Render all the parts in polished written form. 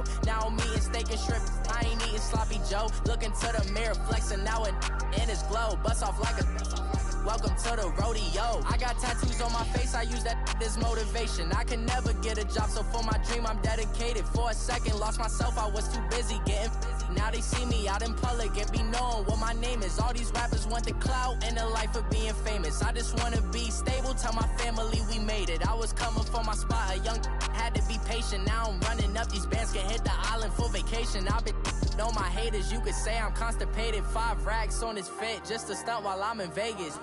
rodeo. Now I'm eating steak and shrimp, I ain't eating sloppy Joe. Look into the mirror, flexing now and in his glow. Bust off like a welcome to the rodeo. I got tattoos on my face, I use that as motivation. I can never get a job, so for my dream I'm dedicated. For a second, lost myself, I was too busy getting busy. Now they see me out in public and be knowing what my name is. All these rappers want the clout and the life of being famous. I just wanna be stable, tell my family we made it. I was coming for my spot, a young had to be patient. Now I'm running up, these bands can hit the island for vacation. I've been on my haters, you could say I'm constipated. 5 racks on his fit, just to stunt while I'm in Vegas.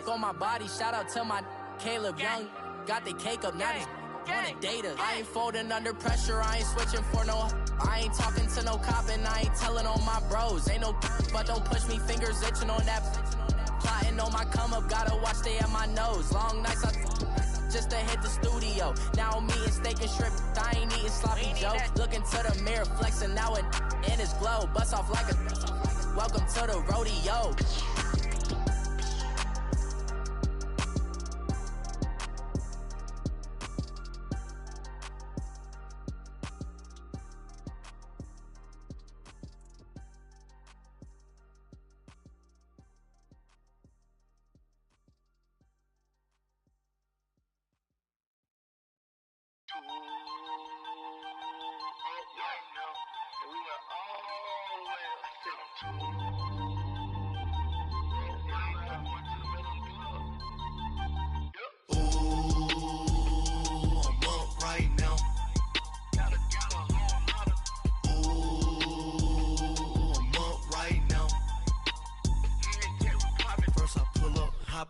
On my body, shout out to my Caleb Young. Got the cake up, now he's wanna date us. I ain't folding under pressure, I ain't switching for no. I ain't talking to no cop and I ain't telling on my bros. Ain't no but don't push me, fingers itching on that. Plotting on my come up, gotta watch stay at my nose. Long nights I just to hit the studio. Now I'm eating steak and shrimp, I ain't eating sloppy Joe. Look into the mirror, flexing now and in his glow. Bust off like a welcome to the rodeo.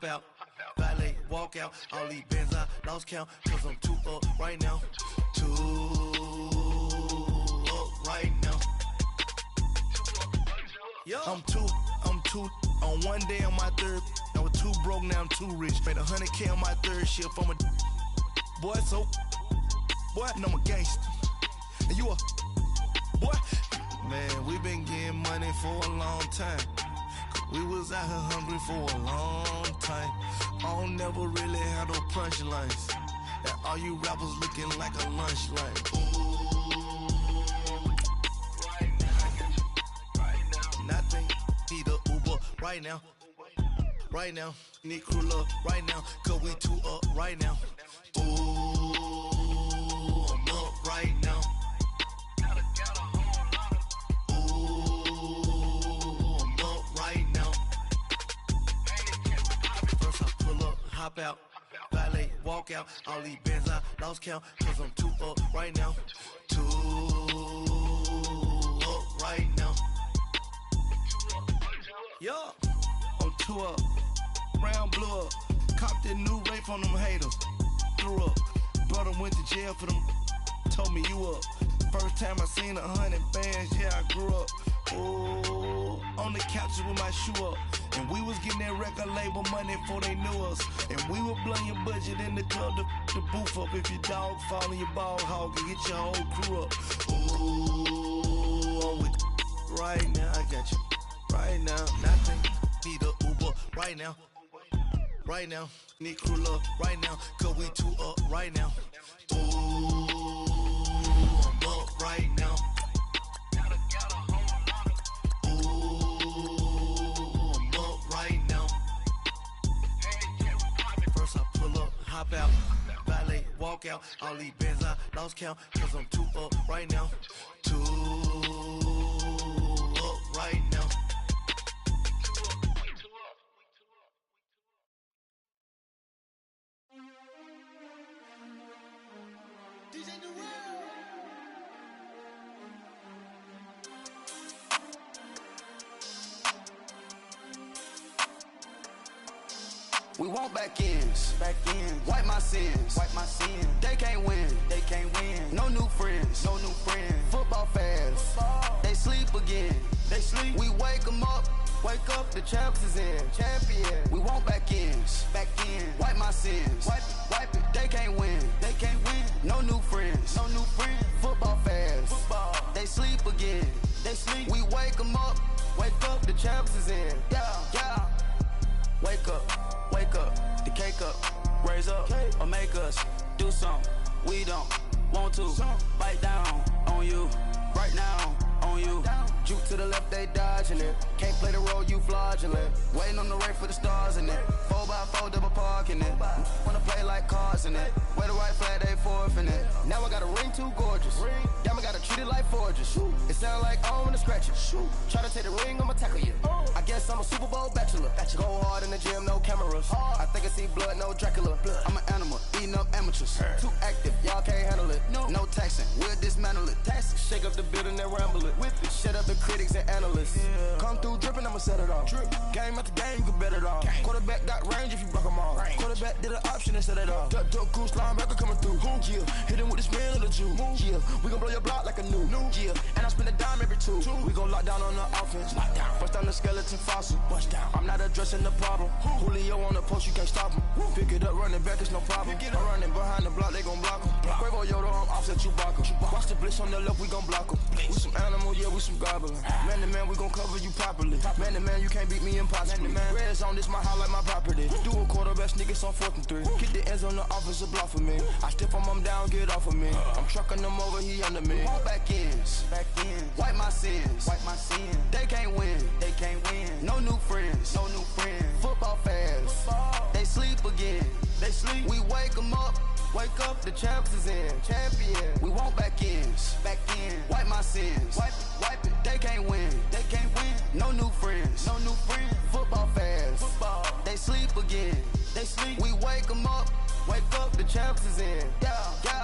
Out, valet, walk out, all these bands I lost count, cause I'm too up right now, too up right now. I'm too, on one day on my third, I was too broke, now I'm too rich, made 100K on my third shift from a boy, so, boy, and I'm a gangster, and you a, boy, man, we been getting money for a long time. We was out here hungry for a long time. I don't never really have no punchlines. That all you rappers looking like a lunch line. Right now, nothing. Need a Uber right now. Right now, need crew love right now. Cause we too up right now. Ooh, I'm up right now. Hop out, valet, walk out, all these bands I lost count, cause I'm too up right now, too up right now. Yo, I'm too up, round blew up, copped that new rape on them haters, threw up, brother went to jail for them, told me you up, first time I seen 100 bands, yeah I grew up, ooh, on the couches with my shoe up. And we was getting that record label money before they knew us. And we were blowing your budget in the club to boof up. If your dog fall in your ball hog and get your whole crew up. Ooh, I'm with right now, I got you. Right now, nothing. Need a Uber right now. Right now, need crew love right now. Cause we too up right now. Ooh, I'm up right now. Hop out, valet, walk out, all these bands I lost count, cause I'm too up right now, too up right now. We want back ends, wipe my sins, They can't win, no new friends, Football fans, they sleep again, We wake them up, the champs is in, We want back ends, wipe my sins, wipe it. They can't win, no new friends, Football fans, they sleep again, We wake them up, the champs is in, yeah. Wake up, the cake up, raise up, or make us do something we don't want to. Bite down on you, To the left, they dodging it. Can't play the role, you fraudulent. Waiting on the rain for the stars in it. 4x4 double parking it. Wanna play like cars in it. Wear the right flag, they forfeiting it. Now I got a ring too gorgeous. Damn, I gotta treat it like forges. It sound like on the scratches. Try to take the ring, I'ma tackle you. I guess I'm a Super Bowl bachelor. Go hard in the gym, no cameras. I think I see blood, no Dracula. I'm an animal, eating up amateurs. Too active, y'all can't handle it. No taxing, we'll dismantle it. Shake up the building and ramble it. Shut up the critics and analysts. Come through dripping, I'ma set it off. Game after game, you can bet it off. Quarterback got range if you block them all. Quarterback did an option and set it off. Duck goose linebacker coming through. Yeah, hit him with this man on the Jew. Yeah, we gon' blow your block like a new. Yeah, and I spend a dime every two. We gon' lock down on the offense. Bust down the skeleton fossil. I'm not addressing the problem. Julio on the post, you can't stop him. Pick it up, running back, it's no problem. I'm running behind the block, they gon' block him. Quavo Yoda, I'm offset Chewbacca. Watch the blitz on the left, we gon' block him. We some animal, yeah, we some goblin. Man to man, we gon' cover you properly. Man to man, you can't beat me impossibly. Red zone, this my highlight, my property. Do a quarterback, niggas on 4th and 3. Get the ends on the offensive block for me. I step on them down, get off of me. I'm trucking them over, he under me. All back ends, wipe my sins, They can't win, No new friends, Football fans, they sleep again. We wake them up. Wake up, the champs is in. Champion. We want back ends. Wipe my sins. Wipe it. They can't win. No new friends. Football fans. They sleep again. We wake them up. Wake up, the champs is in. Yeah.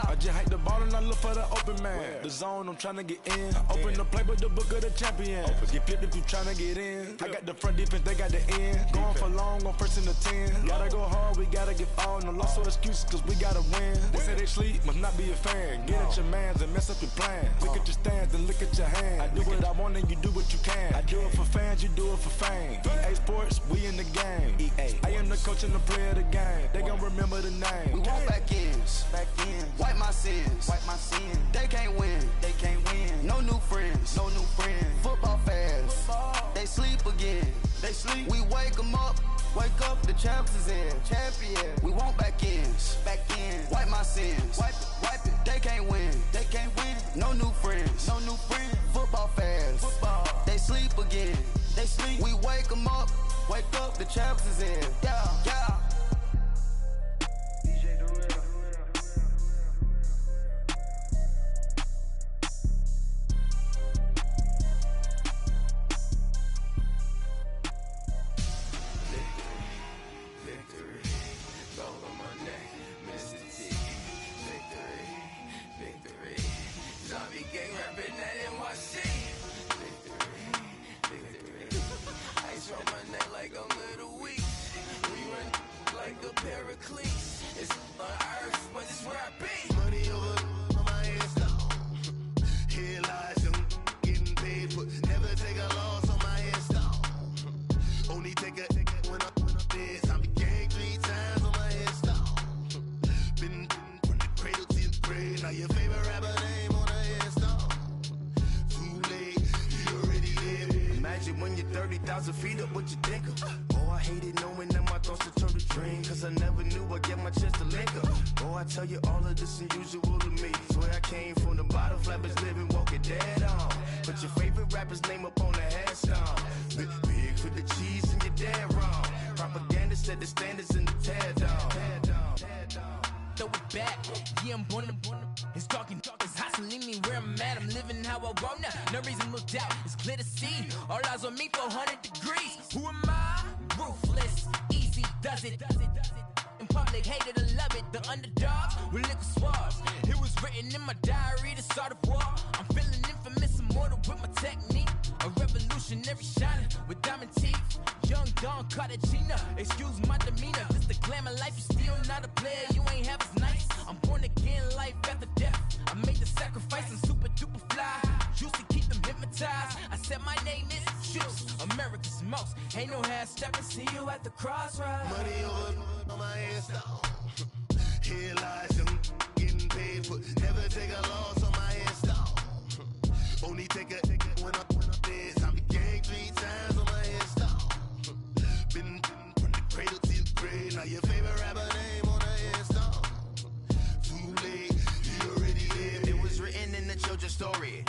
I just hate the ball and I look for the open man. The zone, I'm trying to get in. Open the playbook, the book of the champion. Get flipped if you trying to get in. I got the front defense, they got the end. Going for long, on 1st and the 10. Gotta go hard, we gotta get all. No loss or excuses, cause we gotta win. They say they sleep, must not be a fan. Get at your mans and mess up your plans. Look at your stands and look at your hands. I do what I want and you do what you can. I do it for fans, you do it for fame. EA Sports, we in the game. I am the coach and the player of the game. They gon' remember the name. We want back ends. Wipe my sins. They can't win. No new friends. Football fans. They sleep again. We wake them up. Wake up, the champs is in. Champion. We want back ends. Wipe my sins. Wipe it. They can't win. No new friends. Football fans. They sleep again. We wake them up. Wake up, the champs is in. Yeah.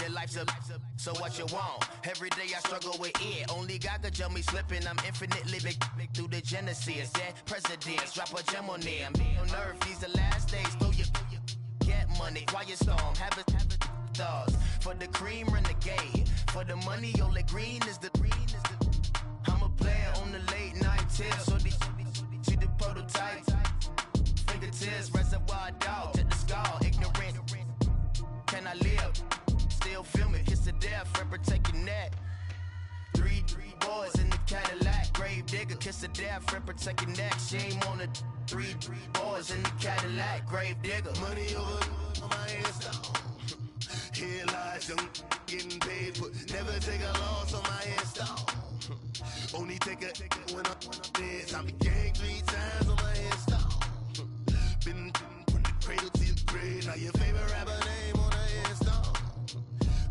that life's a so what you want? Every day I struggle with it. Only God could tell me slipping. I'm infinitely big through the genesis. Dead presidents, drop a gem on them. On earth, these the last days. Throw your get money, quiet storm. Have a thoughts for the cream renegade. For the money, only green is the. I'm a player on the late night tip. So these see the prototype. Fingertips, reservoir dog to the skull. Ignorant. Can I live? Still film it, kiss to death, friend, protect your neck. Three boys in the Cadillac, grave digger, kiss to death, friend, protect your neck. Shame on the three boys in the Cadillac, grave digger. Money over on my headstone. Here lies young getting paid, but never take a loss on my headstone. Only take a when I'm dead. I be gang 3 times on my headstone. Been from the cradle to the grave. Now your favorite rapper name on the headstone.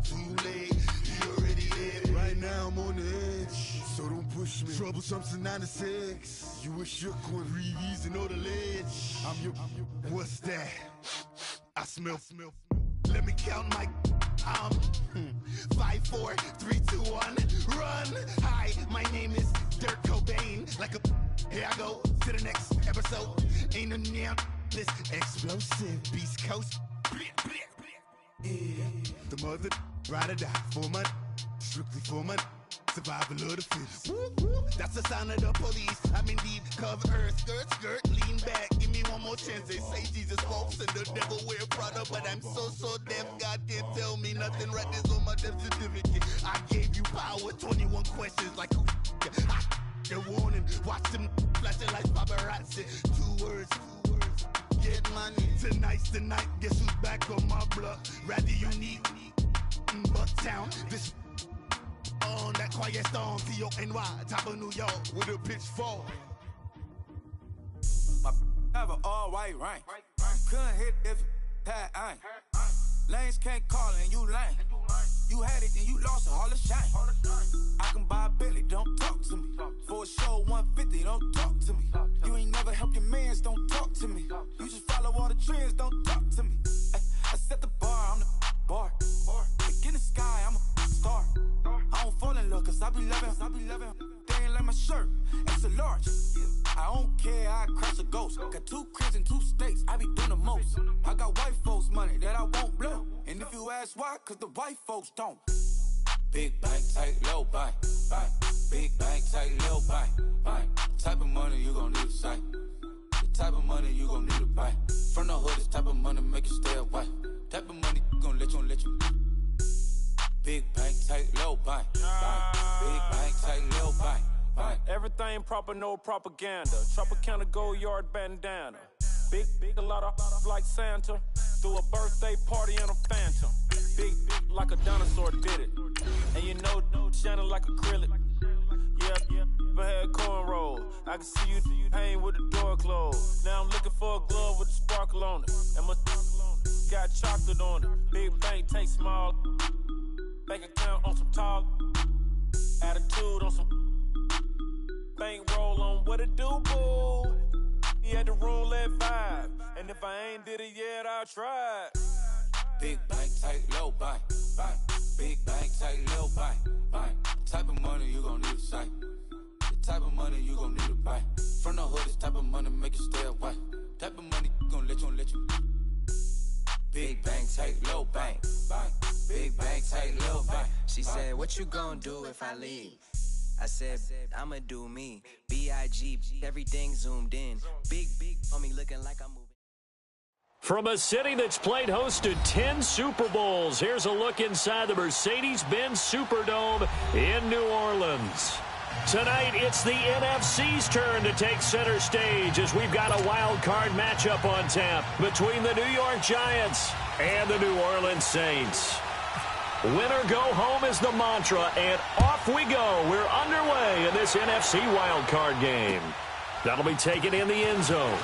Too late, you already lived. Right now I'm on the edge, so don't push me. Troublesome to 96. You a shook one, Reeves and know the ledge. I'm your. What's that? I smell. Let me count my. 5, 4, 3, 2, 1, run. Hi, my name is Dirk Cobain. Like a. Here I go to the next episode. Ain't no damn this explosive Beast Coast. Yeah. The mother ride or die for my strictly for my survival of the fittest. That's the sign of the police. I'm indeed cover earth, skirt, lean back. Give me one more chance. They say Jesus walks and the devil wear Prada, but I'm so deaf. God can't tell me nothing. Right this on my death certificate. I gave you power. 21 questions like who? The warning. Watch them flashing like paparazzi. 2 words. Get money. Tonight's the night. Guess who's back on my block? Rather unique. Bucktown. This on that quiet storm. T-O-N-Y. Top of New York with a pitchfork. My have an all-white rank. Couldn't hit if you had ain't. Lanes can't call and you lame. You had it and you lost it, all the shame. I can buy a Billy, don't talk to me. For a show 150, don't talk to me. You ain't never help your mans, don't talk to me. You just follow all the trends, don't talk to me. I set the bar, I'm the bar. Like in the sky, I'm a star. I don't fall in love, cause I be loving. They ain't like my shirt, it's a large. I don't care, I crash a ghost. Got 2 cribs in 2 states, I be doing the most. I got white folks money that I won't blow. And if you ask why, cause the white folks don't. Big bank, tight, low bank. Big bank, tight, low bank. Type of money you gon' need to sight. The type of money you gon' need to buy. From the hood, this type of money make you stay away. Type of money gon' let you. Big bank, tight, low bank. Big bank, tight, low bank. Everything proper, no propaganda. Tropicana gold yard bandana. Big, a lot of like Santa. Threw a birthday party in a phantom. Big like a dinosaur did it. And you know, shining like acrylic. Yeah, I had cornrow. I can see you hang with the door closed. Now I'm looking for a glove with a sparkle on it. And my got chocolate on it. Big bank, take small. Bank account on some tall. Attitude on some. Bank roll on what it do, boo. He had the roulette vibe. And if I ain't did it yet, I'll try. Big bank, tight, low bank. Big bank, tight, low bank. Type of money you gon' need to sight. The type of money you gon' need to buy. From the hood, this type of money make you stay away. Type of money gon' let you. Big bank, tight, low bank. Big bank, tight, low bank. She said, what you gon' do if I leave? I said, I'ma do me. B.I.G. Everything zoomed in. Big on me looking like I'm moving. From a city that's played host to 10 Super Bowls, here's a look inside the Mercedes-Benz Superdome in New Orleans. Tonight, it's the NFC's turn to take center stage as we've got a wild card matchup on tap between the New York Giants and the New Orleans Saints. Win or go home is the mantra, and off we go. We're underway in this NFC wild card game. That'll be taken in the end zone.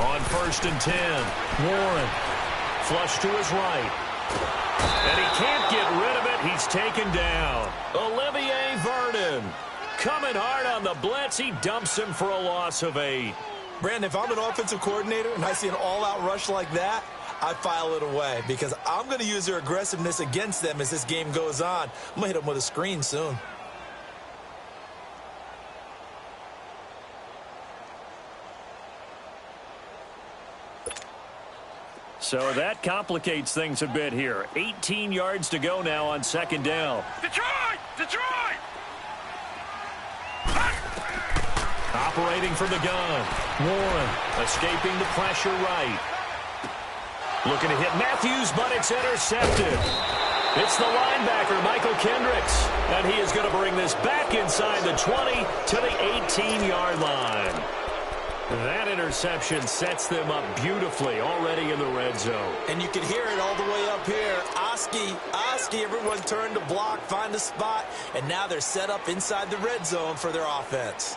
On 1st and 10, Warren. Flush to his right. And he can't get rid of it. He's taken down. Olivier Vernon coming hard on the blitz. He dumps him for a loss of 8. Brandon, if I'm an offensive coordinator and I see an all-out rush like that, I file it away because I'm going to use their aggressiveness against them as this game goes on. I'm going to hit them with a screen soon. So that complicates things a bit here. 18 yards to go now on 2nd down. Detroit! Detroit! Operating from the gun. Warren escaping the pressure right. Looking to hit Matthews, but it's intercepted. It's the linebacker, Michael Kendricks. And he is going to bring this back inside the 20 to the 18-yard line. That interception sets them up beautifully already in the red zone. And you can hear it all the way up here. Oski, everyone turned to block, find a spot, and now they're set up inside the red zone for their offense.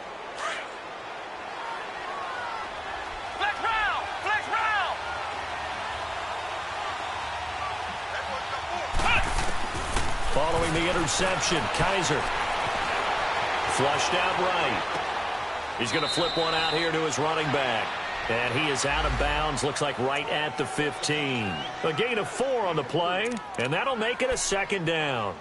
Flex round! Flex round! Following the interception, Kaiser. Flushed out right. He's going to flip one out here to his running back. And he is out of bounds, looks like right at the 15. A gain of 4 on the play, and that'll make it a 2nd down.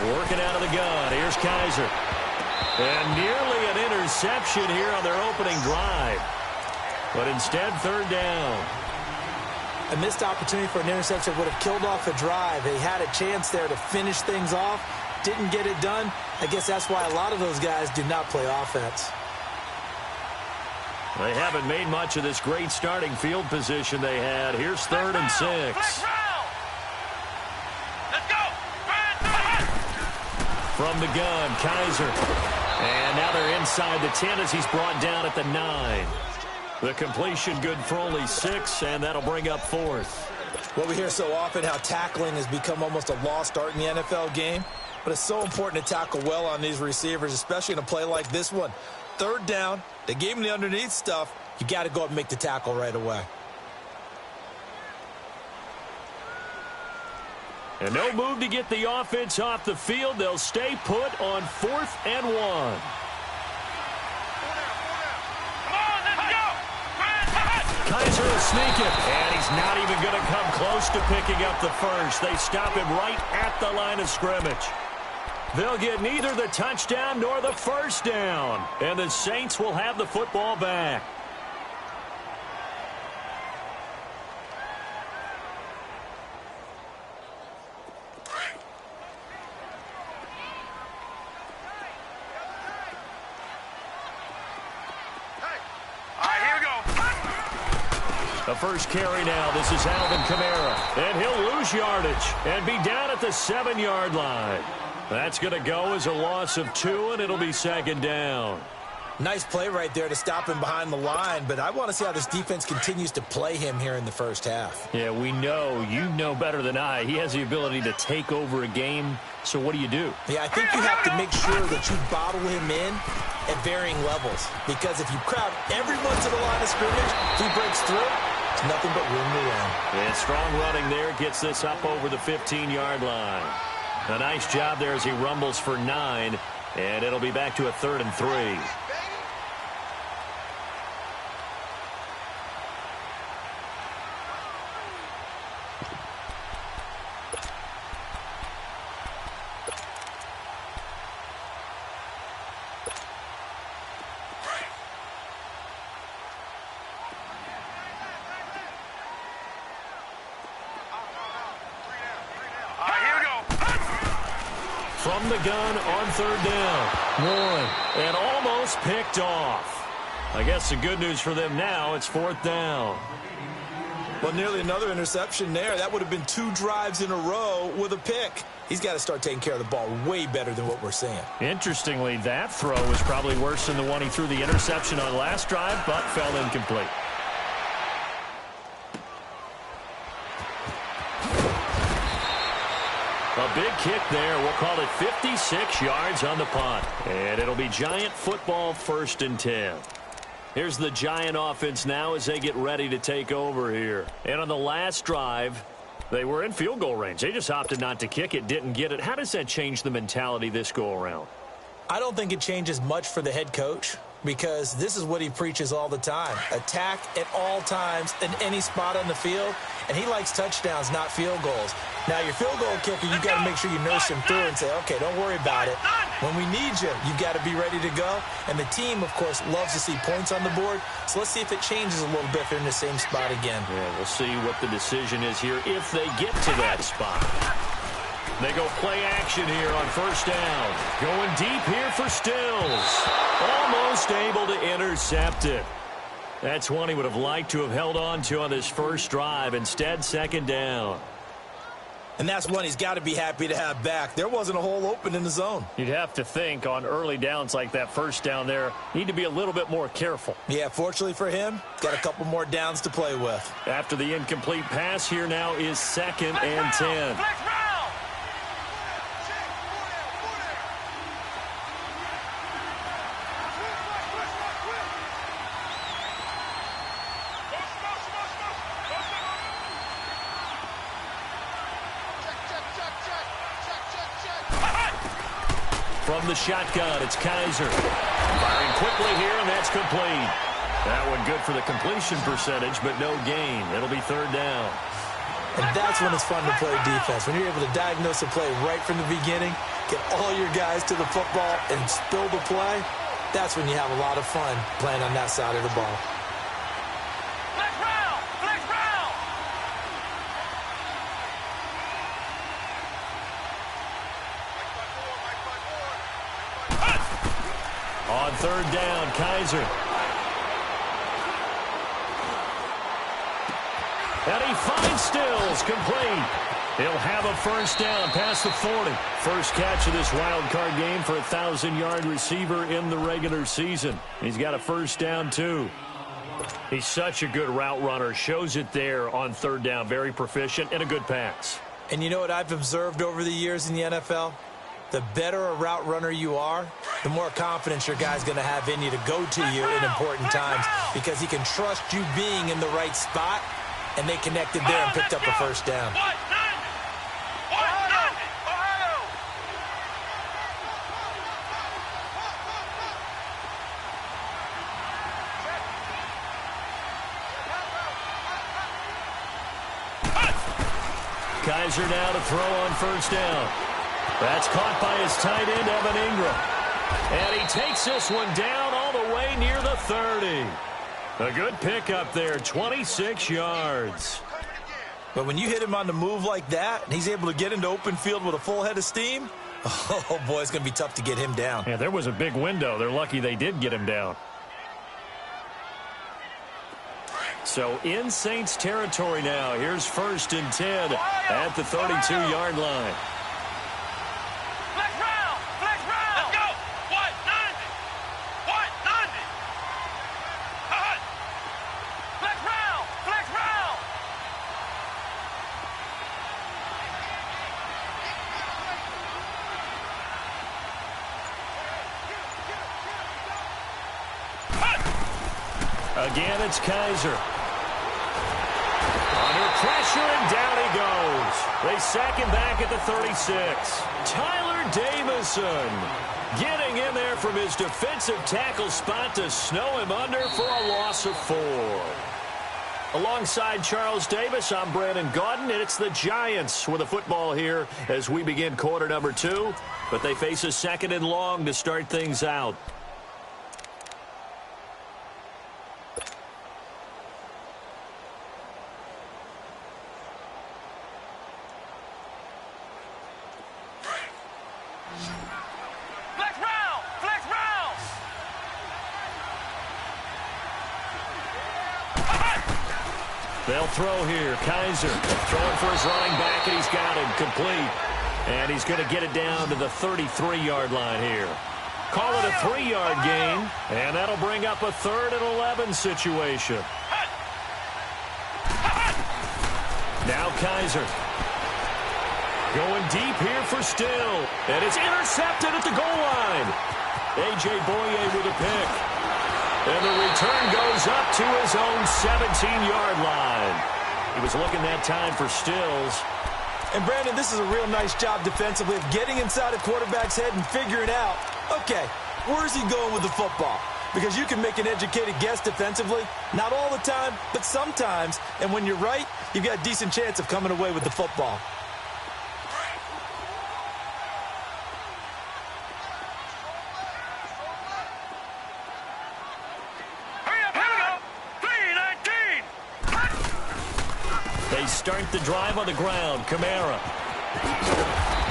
Working out of the gun. Here's Kaiser. And nearly an interception here on their opening drive. But instead, 3rd down. A missed opportunity for an interception would have killed off the drive. They had a chance there to finish things off. Didn't get it done. I guess that's why a lot of those guys do not play offense. They haven't made much of this great starting field position they had. Here's 3rd and 6. From the gun, Kaiser. And now they're inside the 10 as he's brought down at the 9. The completion good for only 6, and that'll bring up 4th. Well, we hear so often how tackling has become almost a lost art in the NFL game. But it's so important to tackle well on these receivers, especially in a play like this one. 3rd down, they gave him the underneath stuff. You got to go up and make the tackle right away. And no move to get the offense off the field. They'll stay put on 4th and 1. Kaiser will sneak it. And he's not even going to come close to picking up the first. They stop him right at the line of scrimmage. They'll get neither the touchdown nor the 1st down. And the Saints will have the football back. The first carry now. This is Alvin Kamara. And he'll lose yardage and be down at the 7-yard line. That's going to go as a loss of 2, and it'll be 2nd down. Nice play right there to stop him behind the line, but I want to see how this defense continues to play him here in the first half. Yeah, we know. You know better than I. He has the ability to take over a game, so what do you do? Yeah, I think you have to make sure that you bottle him in at varying levels, because if you crowd everyone to the line of scrimmage, if he breaks through, it's nothing but room to run. And strong running there gets this up over the 15-yard line. A nice job there as he rumbles for 9, and it'll be back to a 3rd and 3. From the gun on 3rd down. Warren, and almost picked off. I guess the good news for them now, it's 4th down. Well, nearly another interception there. That would have been 2 drives in a row with a pick. He's got to start taking care of the ball way better than what we're seeing. Interestingly, that throw was probably worse than the one he threw the interception on last drive, but fell incomplete. A big kick there. We'll call it 56 yards on the punt. And it'll be Giant football, 1st and 10. Here's the Giant offense now as they get ready to take over here. And on the last drive, they were in field goal range. They just opted not to kick it, didn't get it. How does that change the mentality this go around? I don't think it changes much for the head coach, because this is what he preaches all the time. Attack at all times in any spot on the field, and he likes touchdowns, not field goals. Now, your field goal kicker, you've got to make sure you nurse him through and say, okay, don't worry about it. When we need you, you've got to be ready to go. And the team, of course, loves to see points on the board. So let's see if it changes a little bit if they're in the same spot again. Yeah, we'll see what the decision is here if they get to that spot. They go play action here on 1st down. Going deep here for Stills. Almost able to intercept it. That's one he would have liked to have held on to on this first drive. Instead, 2nd down. And that's one he's got to be happy to have back. There wasn't a hole open in the zone. You'd have to think on early downs like that 1st down there, need to be a little bit more careful. Yeah, fortunately for him, got a couple more downs to play with. After the incomplete pass, here now is 2nd and 10. From the shotgun, it's Kaiser. Firing quickly here, and that's complete. That one good for the completion percentage, but no gain. It'll be 3rd down. And that's when it's fun to play defense. When you're able to diagnose a play right from the beginning, get all your guys to the football, and spill the play, that's when you have a lot of fun playing on that side of the ball. On 3rd down, Kaiser. And he finds Stills, complete. He'll have a 1st down past the 40. First catch of this wild card game for a 1,000-yard receiver in the regular season. He's got a 1st down, too. He's such a good route runner. Shows it there on 3rd down. Very proficient and a good pass. And you know what I've observed over the years in the NFL? The better a route runner you are, the more confidence your guy's going to have in you to go to you in important times, because he can trust you being in the right spot, and they connected there and picked up a 1st down. Kaiser now to throw on 1st down. That's caught by his tight end, Evan Ingram. And he takes this one down all the way near the 30. A good pickup there, 26 yards. But when you hit him on the move like that, and he's able to get into open field with a full head of steam, oh, boy, it's going to be tough to get him down. Yeah, there was a big window. They're lucky they did get him down. So in Saints territory now. Here's 1st and 10 at the 32-yard line. Again, it's Kaiser. Under pressure, and down he goes. They sack him back at the 36. Tyler Davison getting in there from his defensive tackle spot to snow him under for a loss of 4. Alongside Charles Davis, I'm Brandon Gaudin, and it's the Giants with the football here as we begin quarter number 2. But they face a 2nd and long to start things out. They'll throw here. Kaiser throwing for his running back, and he's got him complete. And he's going to get it down to the 33-yard line here. Call it a 3-yard gain, and that'll bring up a 3rd and 11 situation. Now Kaiser. Going deep here for Still. And it's intercepted at the goal line. A.J. Boye with a pick. And the return goes up to his own 17-yard line. He was looking that time for Stills. And, Brandon, this is a real nice job defensively of getting inside a quarterback's head and figuring out, okay, where's he going with the football? Because you can make an educated guess defensively, not all the time, but sometimes. And when you're right, you've got a decent chance of coming away with the football. Start the drive on the ground. Kamara.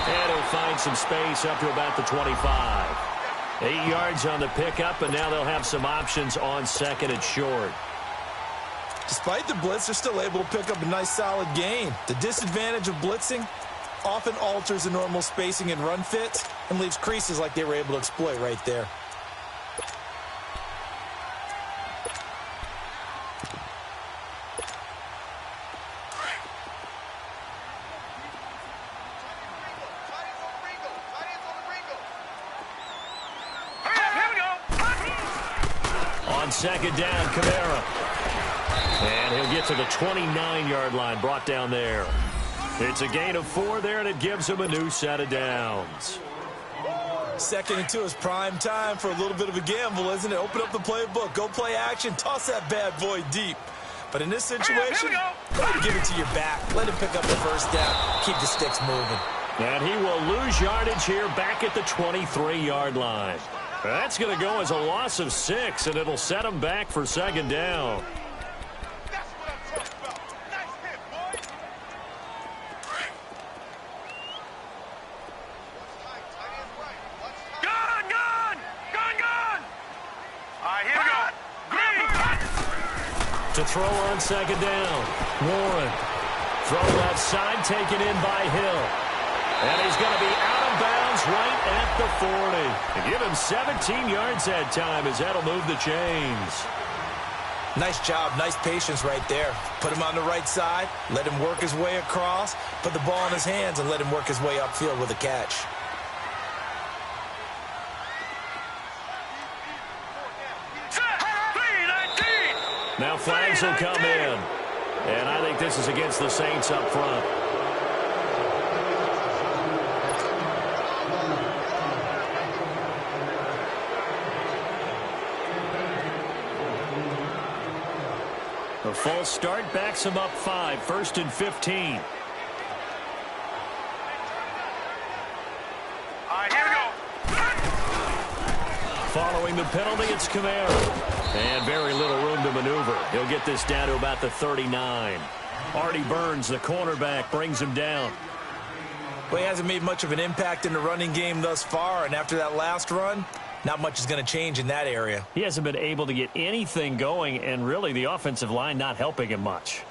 And he'll find some space up to about the 25. 8 yards on the pickup, and now they'll have some options on 2nd and short. Despite the blitz, they're still able to pick up a nice solid gain. The disadvantage of blitzing often alters the normal spacing and run fits and leaves creases like they were able to exploit right there. On 2nd down, Kamara. And he'll get to the 29-yard line, brought down there. It's a gain of 4 there, and it gives him a new set of downs. 2nd and 2 is prime time for a little bit of a gamble, isn't it? Open up the playbook, go play action, toss that bad boy deep. But in this situation, go ahead and give it to your back. Let him pick up the 1st down, keep the sticks moving. And he will lose yardage here back at the 23-yard line. That's going to go as a loss of 6, and it'll set him back for 2nd down. That's what I'm talking about. Nice hit, boy. Gun! All right, here we go. Green! To throw on 2nd down. Warren. Throw left side, taken in by Hill. And he's going to be out of bounds right at the 40. And give him 17 yards that time as that'll move the chains. Nice job, nice patience right there. Put him on the right side, let him work his way across, put the ball in his hands, and let him work his way upfield with a catch. Now flags will come in. And I think this is against the Saints up front. A false start backs him up 5, 1st and 15. All right, here we go. Following the penalty, it's Kamara. And very little room to maneuver. He'll get this down to about the 39. Artie Burns, the cornerback, brings him down. Well, he hasn't made much of an impact in the running game thus far, and after that last run, not much is going to change in that area. He hasn't been able to get anything going, and really the offensive line not helping him much.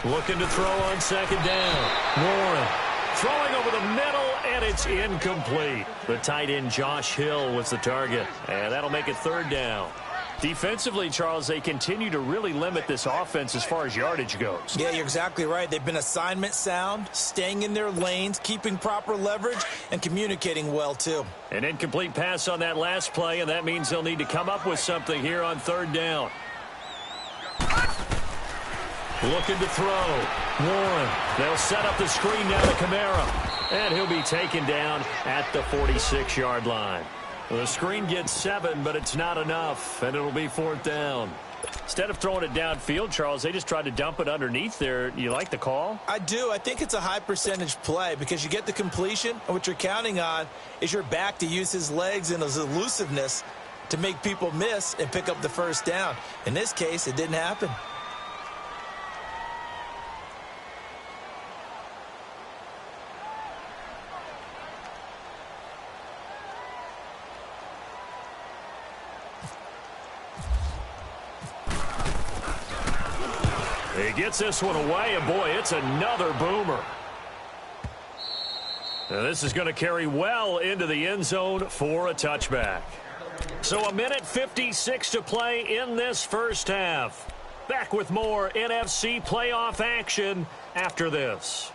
Looking to throw on 2nd down. Warren throwing over the middle, and it's incomplete. The tight end Josh Hill was the target, and that'll make it 3rd down. Defensively, Charles, they continue to really limit this offense as far as yardage goes. Yeah, you're exactly right. They've been assignment sound, staying in their lanes, keeping proper leverage, and communicating well, too. An incomplete pass on that last play, and that means they'll need to come up with something here on 3rd down. Looking to throw. Warren. They'll set up the screen now to Kamara. And he'll be taken down at the 46-yard line. The screen gets 7, but it's not enough, and it'll be 4th down. Instead of throwing it downfield, Charles, they just tried to dump it underneath there. You like the call? I do. I think it's a high-percentage play because you get the completion, and what you're counting on is your back to use his legs and his elusiveness to make people miss and pick up the first down. In this case, it didn't happen. He gets this one away, and boy, it's another boomer. Now this is going to carry well into the end zone for a touchback. So 1:56 to play in this first half. Back with more NFC playoff action after this.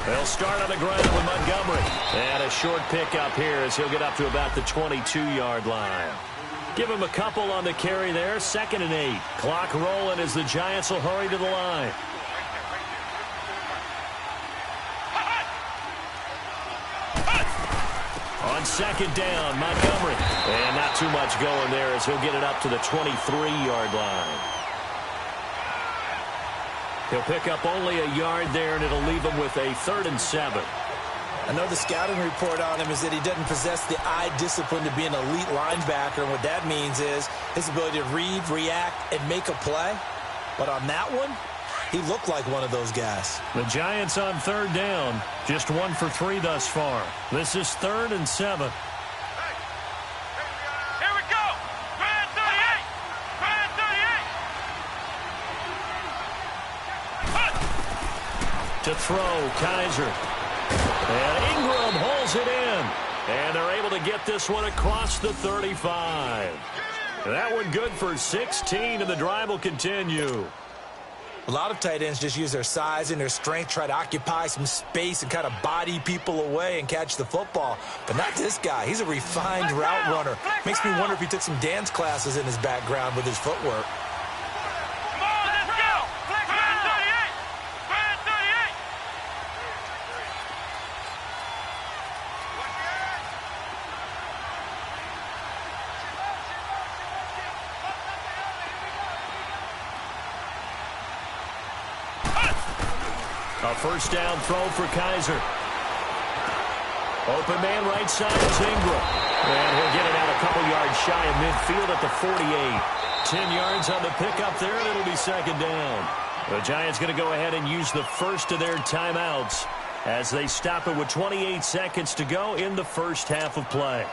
They'll start on the ground with Montgomery. And a short pickup here as he'll get up to about the 22-yard line. Give him a couple on the carry there. 2nd and 8. Clock rolling as the Giants will hurry to the line. On 2nd down, Montgomery. And not too much going there as he'll get it up to the 23-yard line. He'll pick up only a yard there, and it'll leave him with a 3rd and 7. I know the scouting report on him is that he doesn't possess the eye discipline to be an elite linebacker, and what that means is his ability to read, react, and make a play. But on that one, he looked like one of those guys. The Giants on 3rd down, just 1 for 3 thus far. This is 3rd and 7. To throw, Kaiser. And Ingram holds it in. And they're able to get this one across the 35. That one good for 16, and the drive will continue. A lot of tight ends just use their size and their strength, try to occupy some space and kind of body people away and catch the football. But not this guy. He's a refined route runner. Makes me wonder if he took some dance classes in his background with his footwork. A first down throw for Kaiser. Open man right side is Ingram. And he'll get it out a couple yards shy of midfield at the 48. 10 yards on the pickup there, and it'll be 2nd down. The Giants going to go ahead and use the first of their timeouts as they stop it with 28 seconds to go in the first half of play.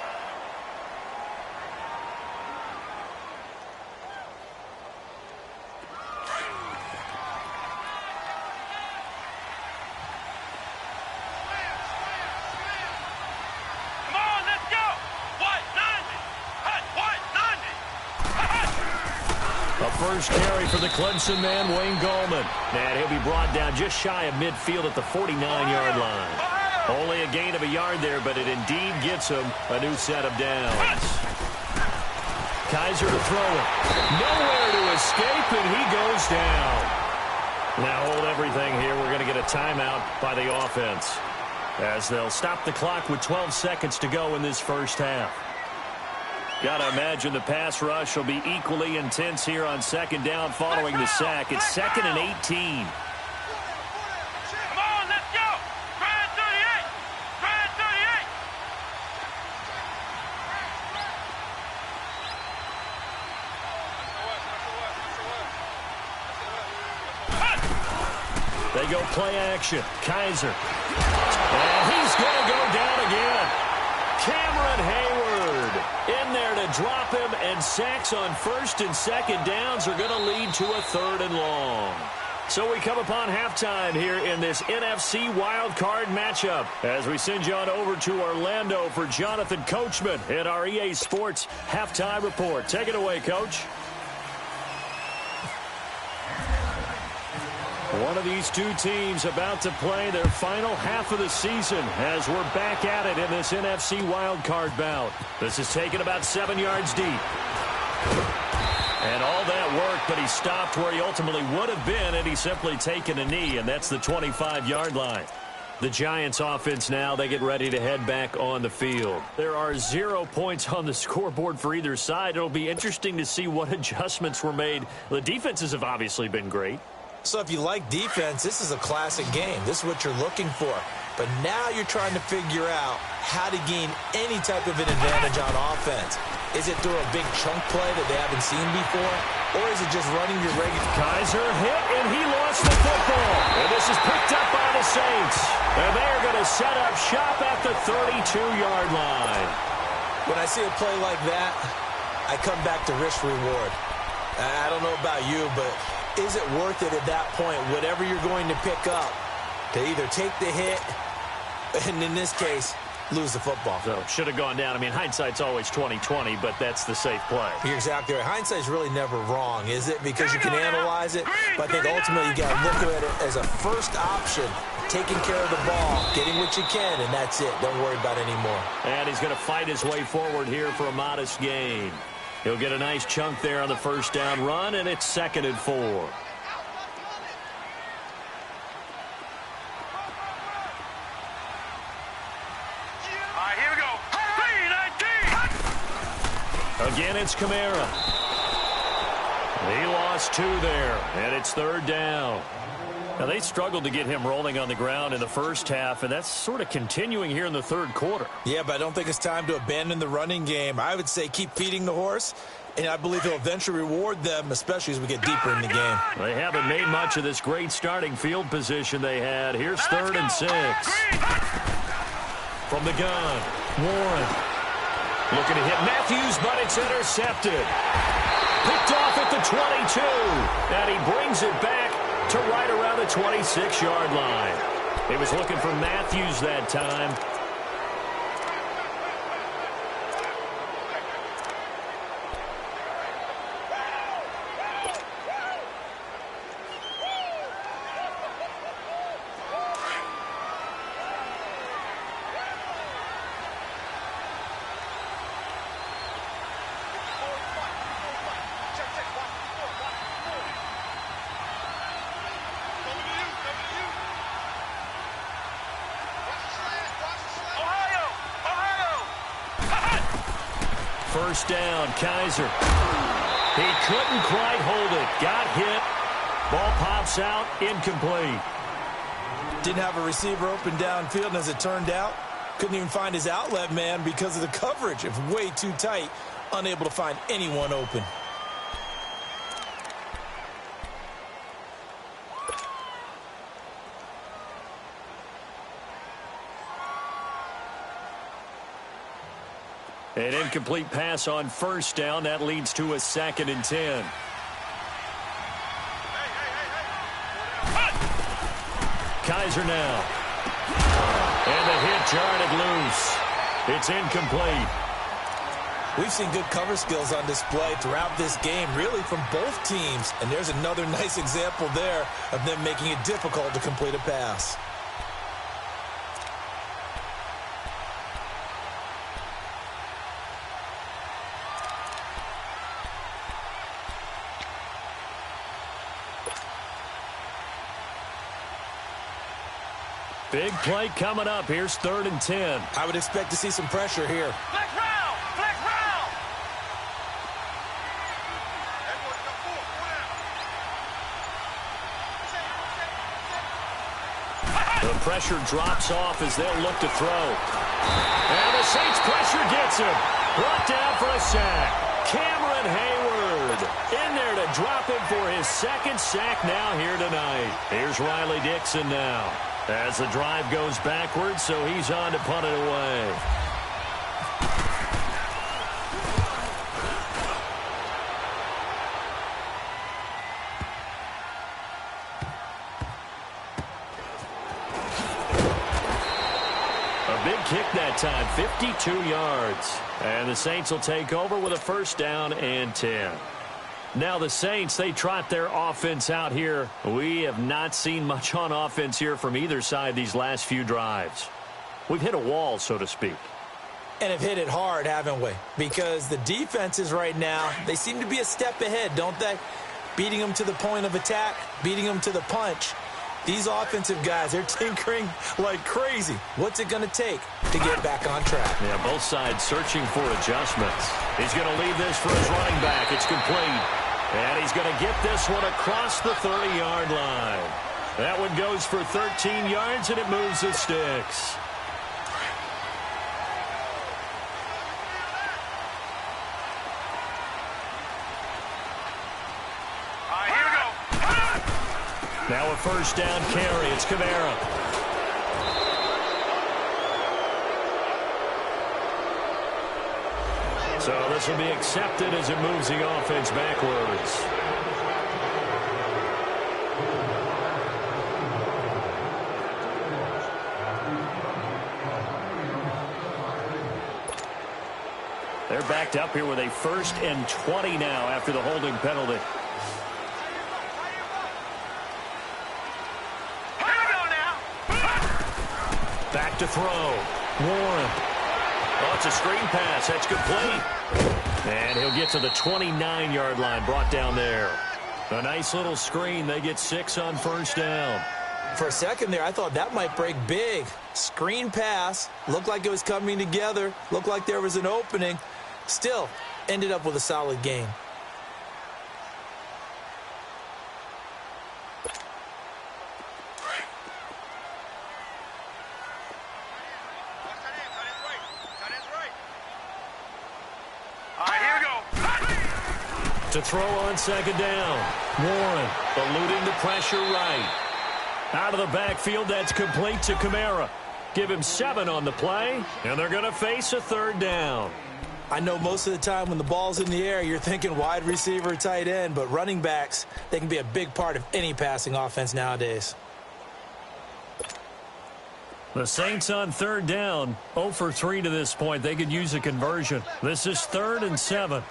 First carry for the Clemson man, Wayne Gallman. And he'll be brought down just shy of midfield at the 49-yard line. Only a gain of a yard there, but it indeed gets him a new set of downs. Kaiser to throw it. Nowhere to escape, and he goes down. Now hold everything here. We're going to get a timeout by the offense as they'll stop the clock with 12 seconds to go in this first half. Got to imagine the pass rush will be equally intense here on 2nd down following the sack. It's 2nd and 18. Come on, let's go. Grind 38. Grind 38. They go play action. Kaiser. And he's going to go down again. Cameron Hayward in there to drop him, and sacks on 1st and 2nd downs are going to lead to a 3rd and long. So we come upon halftime here in this NFC wildcard matchup as we send you on over to Orlando for Jonathan Coachman in our EA Sports halftime report. Take it away, Coach. One of these two teams about to play their final half of the season as we're back at it in this NFC wildcard bout. This is taken about 7 yards deep. And all that work but he stopped where he ultimately would have been had he simply taken a knee, and that's the 25-yard line. The Giants offense now, they get ready to head back on the field. There are 0 points on the scoreboard for either side. It'll be interesting to see what adjustments were made. The defenses have obviously been great. So if you like defense, this is a classic game. This is what you're looking for. But now you're trying to figure out how to gain any type of an advantage on offense. Is it through a big chunk play that they haven't seen before? Or is it just running your regular... Kaiser hit, and he lost the football. And this is picked up by the Saints. And they're going to set up shop at the 32-yard line. When I see a play like that, I come back to risk reward. I don't know about you, but is it worth it at that point, whatever you're going to pick up, to either take the hit, and in this case, lose the football? So should have gone down. I mean, hindsight's always 20/20, but that's the safe play. You're exactly right. Hindsight's really never wrong, is it? Because you can analyze it, but I think ultimately you got to look at it as a first option, taking care of the ball, getting what you can, and that's it. Don't worry about it anymore. And he's going to fight his way forward here for a modest gain. He'll get a nice chunk there on the first down run, and it's 2nd and 4. Again, it's Kamara. He lost 2 there, and it's 3rd down. Now, they struggled to get him rolling on the ground in the first half, and that's sort of continuing here in the 3rd quarter. Yeah, but I don't think it's time to abandon the running game. I would say keep feeding the horse, and I believe he'll eventually reward them, especially as we get deeper in the game. They haven't made much of this great starting field position they had. Here's 3rd and 6. From the gun, Warren. Looking to hit Matthews, but it's intercepted. Picked off at the 22. And he brings it back to right around the 26-yard line. He was looking for Matthews that time. First down, Kaiser. He couldn't quite hold it. Got hit. Ball pops out, incomplete. Didn't have a receiver open downfield, and as it turned out, couldn't even find his outlet man because of the coverage. It was way too tight, unable to find anyone open. An incomplete pass on first down. That leads to a 2nd and 10. Kaiser now. And the hit jarred it loose. It's incomplete. We've seen good cover skills on display throughout this game, really from both teams. And there's another nice example there of them making it difficult to complete a pass. Big play coming up. Here's 3rd and 10. I would expect to see some pressure here. Flex round! Flex round! The pressure drops off as they'll look to throw. And the Saints pressure gets him. Brought down for a sack. Cameron Hayward in there to drop him for his 2nd sack now here tonight. Here's Riley Dixon now. As the drive goes backwards, so he's on to punt it away. A big kick that time, 52 yards. And the Saints will take over with a 1st down and 10. Now the Saints, they trot their offense out here. We have not seen much on offense here from either side these last few drives. We've hit a wall, so to speak. And have hit it hard, haven't we? Because the defenses right now, they seem to be a step ahead, don't they? beating them to the point of attack, beating them to the punch. These offensive guys, they're tinkering like crazy. What's it going to take to get back on track? Yeah, both sides searching for adjustments. He's going to leave this for his running back. It's complete. And he's going to get this one across the 30-yard line. That one goes for 13 yards, and it moves the sticks. Now a first down carry. It's Kamara. So this will be accepted as it moves the offense backwards. They're backed up here with a 1st and 20 now after the holding penalty. Back to throw. Warren. Oh, it's a screen pass. That's complete. And he'll get to the 29-yard line, brought down there. A nice little screen. They get 6 on first down. For a second there, I thought that might break big. Screen pass. Looked like it was coming together. Looked like there was an opening. Still, ended up with a solid game. To throw on second down. Warren eluding the pressure right. Out of the backfield, that's complete to Kamara. Give him 7 on the play, and they're going to face a 3rd down. I know most of the time when the ball's in the air, you're thinking wide receiver, tight end, but running backs, they can be a big part of any passing offense nowadays. The Saints on 3rd down, 0 for 3 to this point. They could use a conversion. This is 3rd and 7.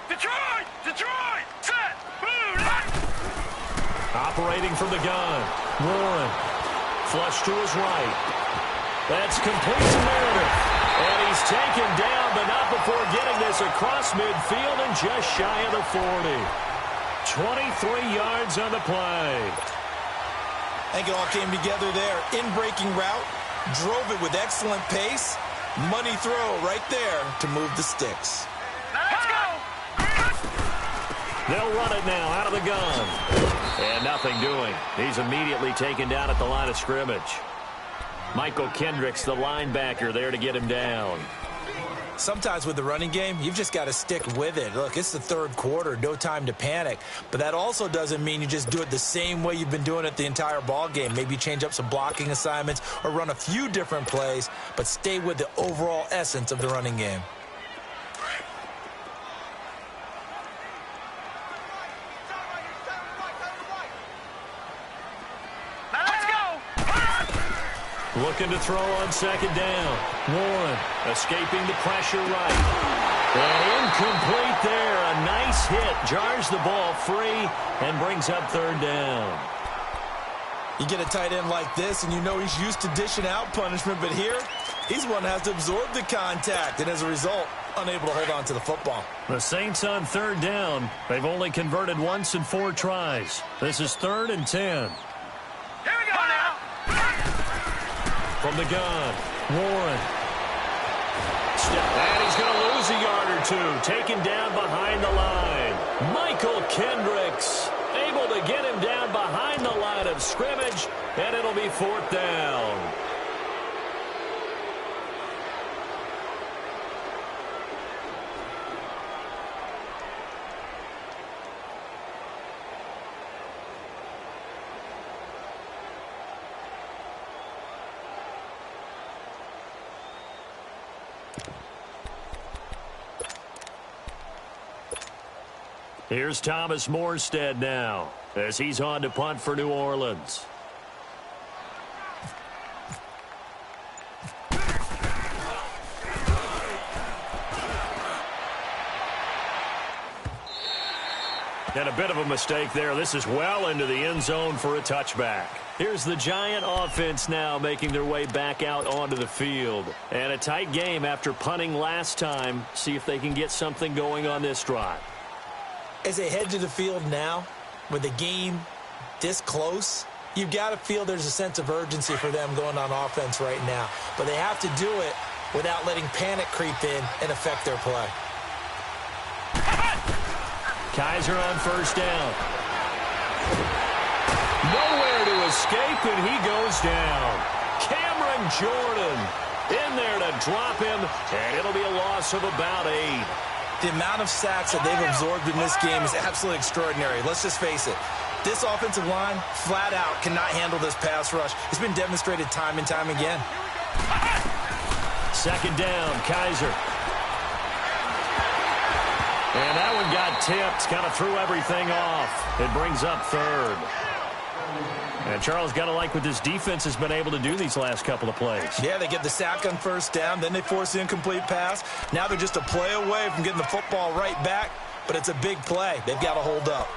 Detroit! Detroit! Set! Move! Operating from the gun. Warren. Flush to his right. That's complete to Meredith. And he's taken down, but not before getting this across midfield and just shy of the 40. 23 yards on the play. I think it all came together there. In-breaking route. Drove it with excellent pace. Money throw right there to move the sticks. Let's go! They'll run it now out of the gun. And nothing doing. He's immediately taken down at the line of scrimmage. Michael Kendricks, the linebacker, there to get him down. Sometimes with the running game, you've just got to stick with it. Look, it's the 3rd quarter, no time to panic. But that also doesn't mean you just do it the same way you've been doing it the entire ball game. Maybe change up some blocking assignments or run a few different plays, but stay with the overall essence of the running game. Looking to throw on second down. Warren escaping the pressure right. And incomplete there. A nice hit. Jars the ball free and brings up 3rd down. You get a tight end like this, and you know he's used to dishing out punishment, but here, he's one that has to absorb the contact, and as a result, unable to hold on to the football. The Saints on 3rd down. They've only converted once in 4 tries. This is 3rd and 10. Here we go now! From the gun, Warren. And he's going to lose a yard or 2. Taken down behind the line. Michael Kendricks able to get him down behind the line of scrimmage, and it'll be 4th down. Here's Thomas Morstead now as he's on to punt for New Orleans. And a bit of a mistake there. This is well into the end zone for a touchback. Here's the Giant offense now making their way back out onto the field. And a tight game after punting last time. See if they can get something going on this drive. As they head to the field now, with the game this close, you've got to feel there's a sense of urgency for them going on offense right now. But they have to do it without letting panic creep in and affect their play. Kaiser on first down. Nowhere to escape, and he goes down. Cameron Jordan in there to drop him, and it'll be a loss of about 8. The amount of sacks that they've absorbed in this game is absolutely extraordinary. Let's just face it. This offensive line, flat out, cannot handle this pass rush. It's been demonstrated time and time again. Second down, Kaiser. And that one got tipped. Kind of threw everything off. It brings up third. And Charles, got to like what this defense has been able to do these last couple of plays. Yeah, they get the sack on first down, then they force the incomplete pass. Now they're just a play away from getting the football right back, but it's a big play. They've got to hold up.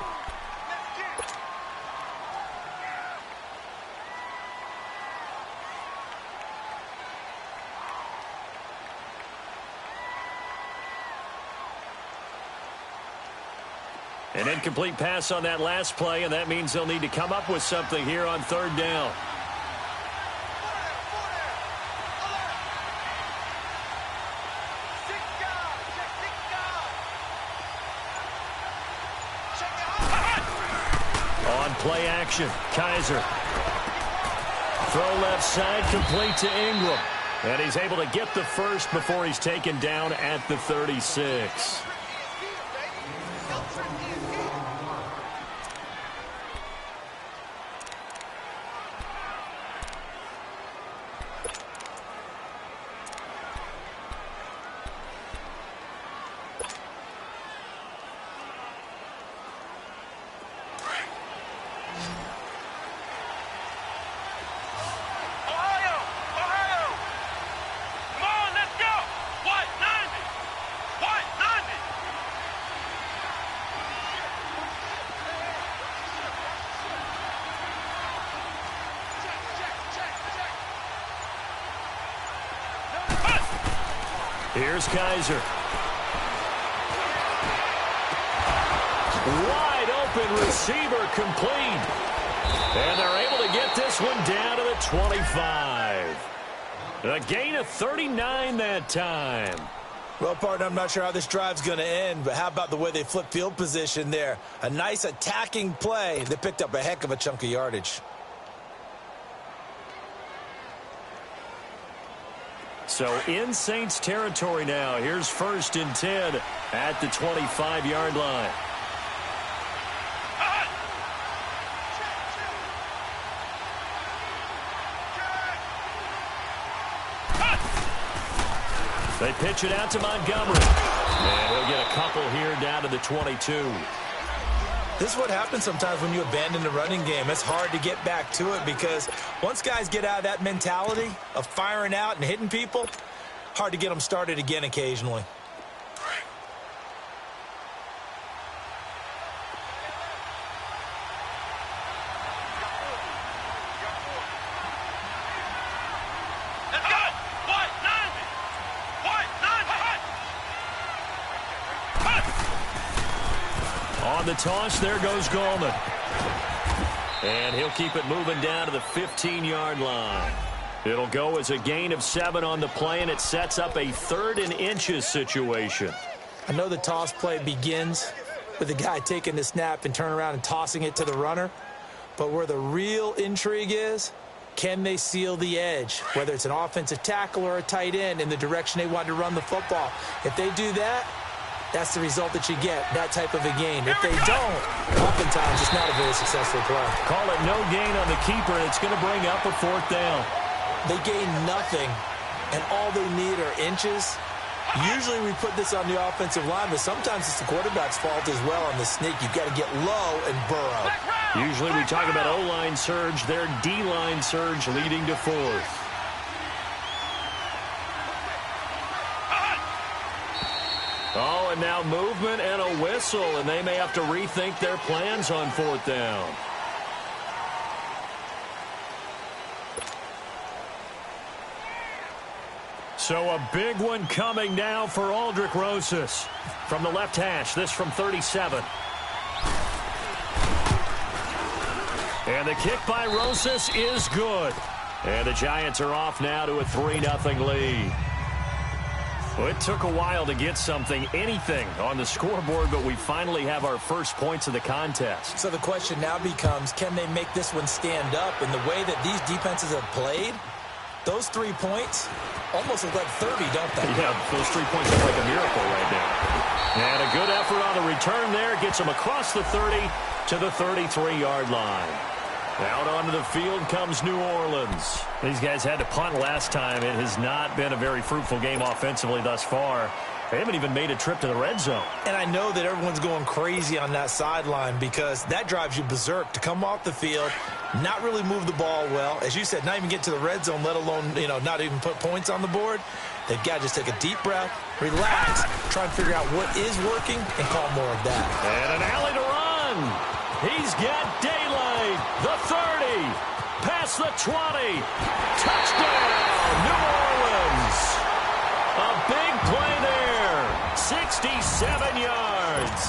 An incomplete pass on that last play, and that means they'll need to come up with something here on third down. On play action, Kaiser. Throw left side, complete to Ingram. And he's able to get the first before he's taken down at the 36. Here's Kaiser. Wide open receiver complete. And they're able to get this one down to the 25. A gain of 39 that time. Well, partner, I'm not sure how this drive's going to end, but how about the way they flip field position there? A nice attacking play. They picked up a heck of a chunk of yardage. So in Saints territory now. Here's 1st and 10 at the 25-yard line. They pitch it out to Montgomery. And he'll get a couple here down to the 22. This is what happens sometimes when you abandon the running game. It's hard to get back to it because once guys get out of that mentality of firing out and hitting people, hard to get them started again occasionally. On the toss, there goes Gallman. And he'll keep it moving down to the 15-yard line. It'll go as a gain of 7 on the play, and it sets up a 3rd and inches situation. I know the toss play begins with the guy taking the snap and turning around and tossing it to the runner. But where the real intrigue is, can they seal the edge, whether it's an offensive tackle or a tight end, in the direction they want to run the football? If they do that, that's the result that you get, that type of a gain. If they don't, oftentimes it's not a very successful play. Call it no gain on the keeper, and it's going to bring up a 4th down. They gain nothing, and all they need are inches. Usually we put this on the offensive line, but sometimes it's the quarterback's fault as well on the sneak. You've got to get low and burrow. Usually we talk about O-line surge, their D-line surge leading to 4th. Oh, and now movement and a whistle, and they may have to rethink their plans on 4th down. So a big one coming now for Aldrick Rosas. From the left hash, this from 37. And the kick by Rosas is good. And the Giants are off now to a 3-0 lead. Well, it took a while to get anything on the scoreboard, but we finally have our first points of the contest. So the question now becomes, can they make this one stand up? In the way that these defenses have played, those 3 points almost look like 30, don't they? Yeah, those 3 points look like a miracle right now. And a good effort on the return there. Gets them across the 30 to the 33-yard line. Out onto the field comes New Orleans. These guys had to punt last time. It has not been a very fruitful game offensively thus far. They haven't even made a trip to the red zone. And I know that everyone's going crazy on that sideline because that drives you berserk to come off the field, not really move the ball well. As you said, not even get to the red zone, let alone, not even put points on the board. They've got to just take a deep breath, relax, try and figure out what is working, and call more of that. And an alley to run. He's got daylight. The 30. Past the 20. Touchdown, New Orleans. A big play there. 67 yards.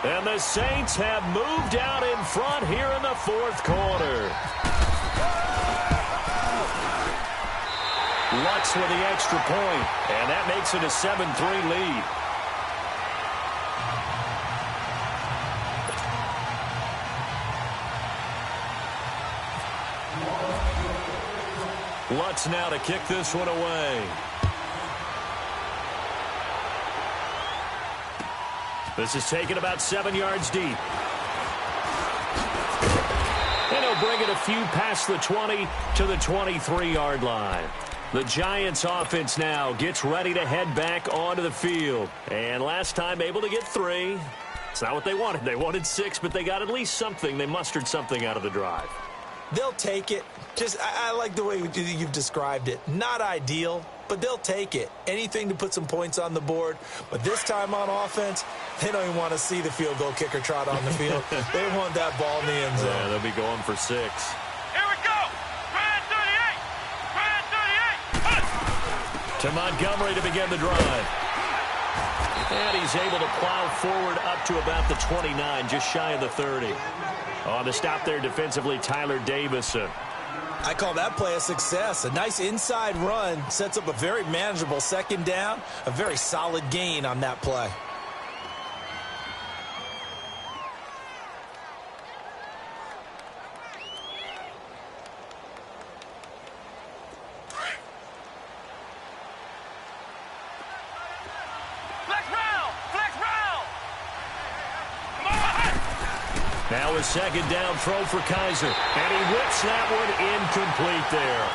And the Saints have moved out in front here in the fourth quarter. Lutz with the extra point, and that makes it a 7-3 lead. Lutz now to kick this one away. This is taken about 7 yards deep. And he'll bring it a few past the 20 to the 23-yard line. The Giants offense now gets ready to head back onto the field. And last time able to get 3. It's not what they wanted. They wanted 6, but they got at least something. They mustered something out of the drive. They'll take it. I like the way you've described it. Not ideal, but they'll take it. Anything to put some points on the board. But this time on offense, they don't even want to see the field goal kicker trot on the field. They want that ball in the end zone. Yeah, they'll be going for 6. Here we go. Brand 38. To Montgomery to begin the drive. And he's able to plow forward up to about the 29, just shy of the 30. On the stop there defensively, Tyler Davison. I call that play a success. A nice inside run sets up a very manageable second down. A very solid gain on that play. Now a second down throw for Kaiser. And he whips that one incomplete there.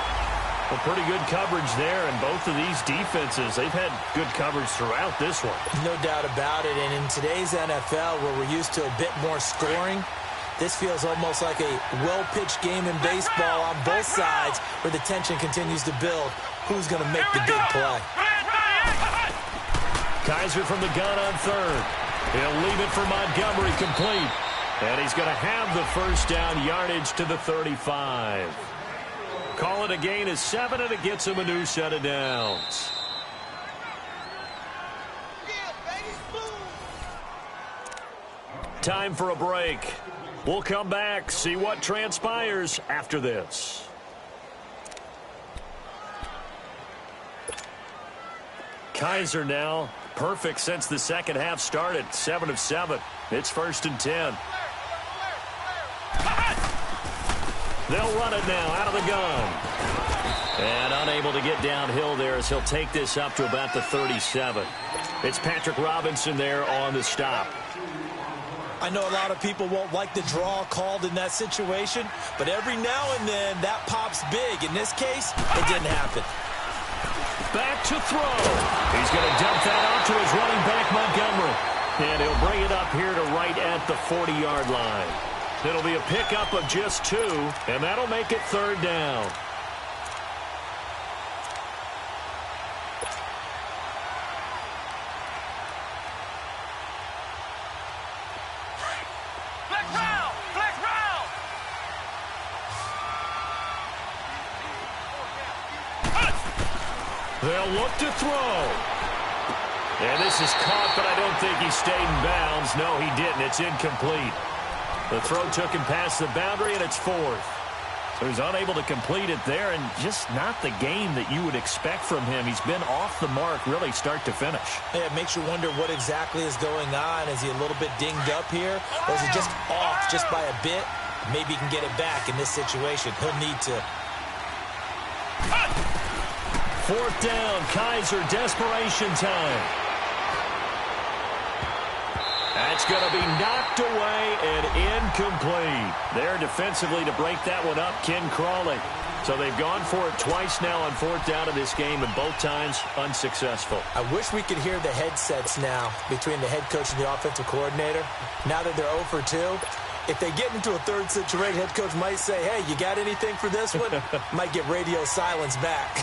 Well, pretty good coverage there. And both of these defenses, they've had good coverage throughout this one. No doubt about it. And in today's NFL, where we're used to a bit more scoring, this feels almost like a well-pitched game in baseball on both sides where the tension continues to build. Who's going to make the big play? Kaiser from the gun on third. He'll leave it for Montgomery complete. And he's going to have the first down yardage to the 35. Call it a gain of 7, and it gets him a new set of downs. Time for a break. We'll come back, see what transpires after this. Kaiser now, perfect since the second half started. 7 of 7. It's 1st and 10. They'll run it now out of the gun. And unable to get downhill there as he'll take this up to about the 37. It's Patrick Robinson there on the stop. I know a lot of people won't like the draw called in that situation, but every now and then that pops big. In this case, it didn't happen. Back to throw. He's going to dump that out to his running back, Montgomery. And he'll bring it up here to right at the 40-yard line. It'll be a pickup of just 2, and that'll make it 3rd down. They'll look to throw. And this is caught, but I don't think he stayed in bounds. No, he didn't. It's incomplete. The throw took him past the boundary, and it's fourth. So he's unable to complete it there, and just not the game that you would expect from him. He's been off the mark really start to finish. Yeah, it makes you wonder what exactly is going on. Is he a little bit dinged up here, or is he just off just by a bit? Maybe he can get it back in this situation. He'll need to. Fourth down, Kaiser, desperation time. That's going to be knocked away and incomplete. There defensively to break that one up, Ken Crawley. So they've gone for it twice now on fourth down in this game, and both times unsuccessful. I wish we could hear the headsets now between the head coach and the offensive coordinator. Now that they're 0 for 2, if they get into a third situation, head coach might say, hey, you got anything for this one? Might get radio silence back.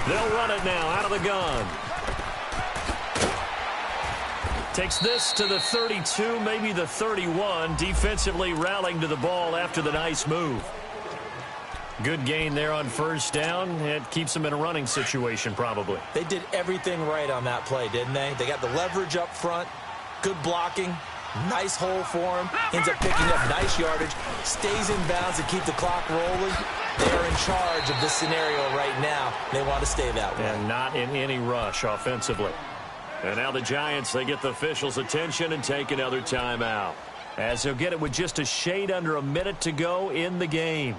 They'll run it now out of the gun. Takes this to the 32, maybe the 31. Defensively rallying to the ball after the nice move. Good gain there on first down. It keeps them in a running situation probably. They did everything right on that play, didn't they? They got the leverage up front, good blocking, nice hole for him. Ends up picking up nice yardage, stays in bounds to keep the clock rolling. They're in charge of this scenario right now. They want to stay that way. And not in any rush offensively. And now the Giants, they get the officials' attention and take another timeout, as they'll get it with just a shade under a minute to go in the game.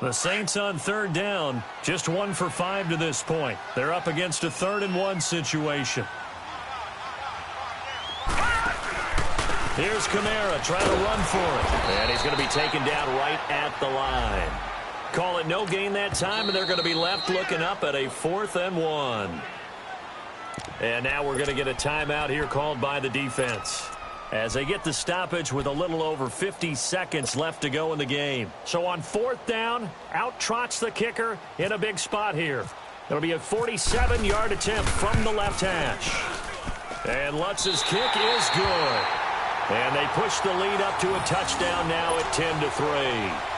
The Saints on third down, just 1 for 5 to this point. They're up against a 3rd-and-1 situation. Here's Kamara trying to run for it. And he's going to be taken down right at the line. Call it no gain that time, and they're going to be left looking up at a 4th-and-1. And now we're going to get a timeout here called by the defense, as they get the stoppage with a little over 50 seconds left to go in the game. So on 4th down, out trots the kicker in a big spot here. It'll be a 47-yard attempt from the left hash. And Lutz's kick is good. And they push the lead up to a touchdown now at 10-3.